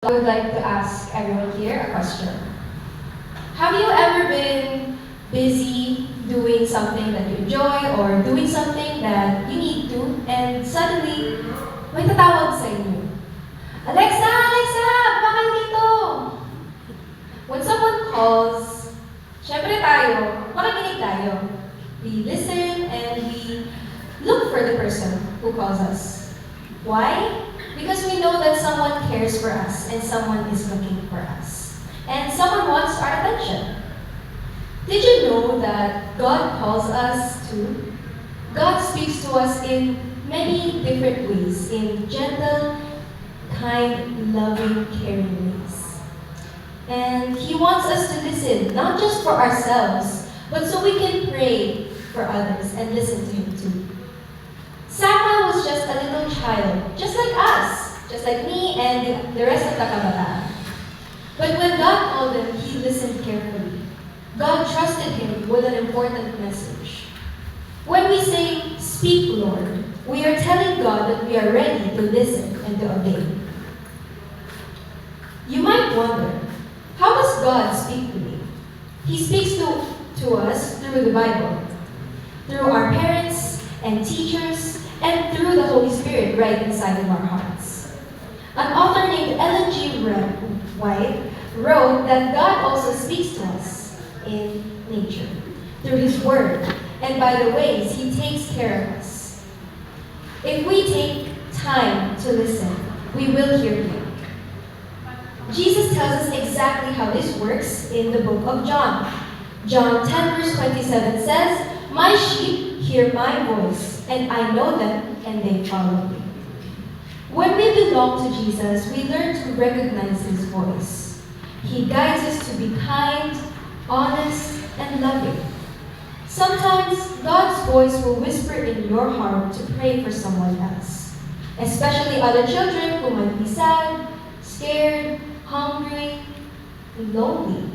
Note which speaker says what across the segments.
Speaker 1: I would like to ask everyone here a question. Have you ever been busy doing something that you enjoy or doing something that you need to and suddenly may tatawag sa inyo? Alexa! Alexa! Baka dito! When someone calls, syempre tayo, makikinig tayo. We listen and we look for the person who calls us. Why? Because we know that someone cares for us and someone is looking for us. And someone wants our attention. Did you know that God calls us too? God speaks to us in many different ways, in gentle, kind, loving, caring ways. And He wants us to listen, not just for ourselves, but so we can pray for others and listen to Him too. Samuel was just a little child, just like us, just like me and the rest of the kabataan. But when God called him, he listened carefully. God trusted him with an important message. When we say, "Speak, Lord," we are telling God that we are ready to listen and to obey. You might wonder, how does God speak to me? He speaks to us through the Bible, through our parents and teachers, and through the Holy Spirit right inside of our hearts. An author named Ellen G. White wrote that God also speaks to us in nature, through His Word, and by the ways He takes care of us. If we take time to listen, we will hear Him. Jesus tells us exactly how this works in the book of John. John 10 verse 27 says, "My sheep hear my voice, and I know them, and they follow me." When we belong to Jesus, we learn to recognize His voice. He guides us to be kind, honest, and loving. Sometimes God's voice will whisper in your heart to pray for someone else, especially other children who might be sad, scared, hungry, and lonely.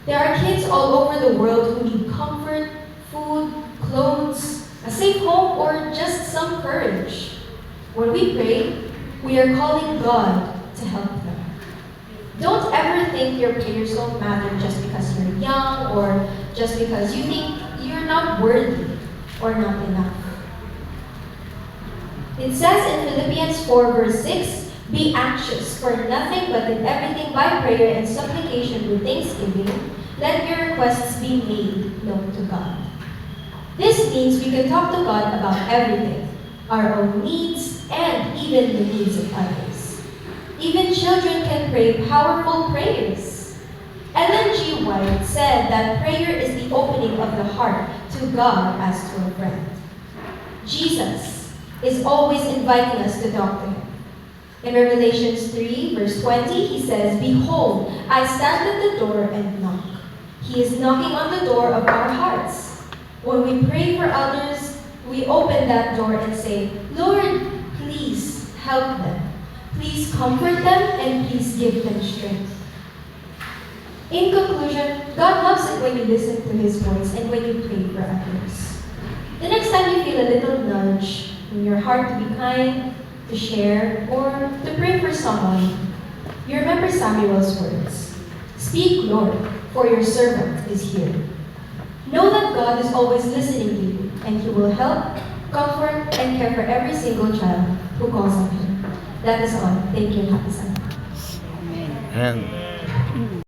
Speaker 1: There are kids all over the world who need comfort, food, clothes, a safe home, or just some courage. When we pray, we are calling God to help them. Don't ever think your prayers don't matter just because you're young or just because you think you're not worthy or not enough. It says in Philippians 4 verse 6, "Be anxious for nothing but in everything by prayer and supplication with thanksgiving, let your requests be made known to God." This means we can talk to God about everything, our own needs, and even the needs of others. Even children can pray powerful prayers. Ellen G. White said that prayer is the opening of the heart to God as to a friend. Jesus is always inviting us to talk to Him. In Revelation 3, verse 20, He says, "Behold, I stand at the door and knock." He is knocking on the door of our hearts. When we pray for others, we open that door and say, "Lord, please help them. Please comfort them and please give them strength." In conclusion, God loves it when you listen to His voice and when you pray for others. The next time you feel a little nudge in your heart to be kind, to share, or to pray for someone, you remember Samuel's words, "Speak, Lord, for your servant is here." Know that God is always listening to you, and He will help, comfort, and care for every single child who calls on Him. That is all. Thank you and happy Sunday.
Speaker 2: And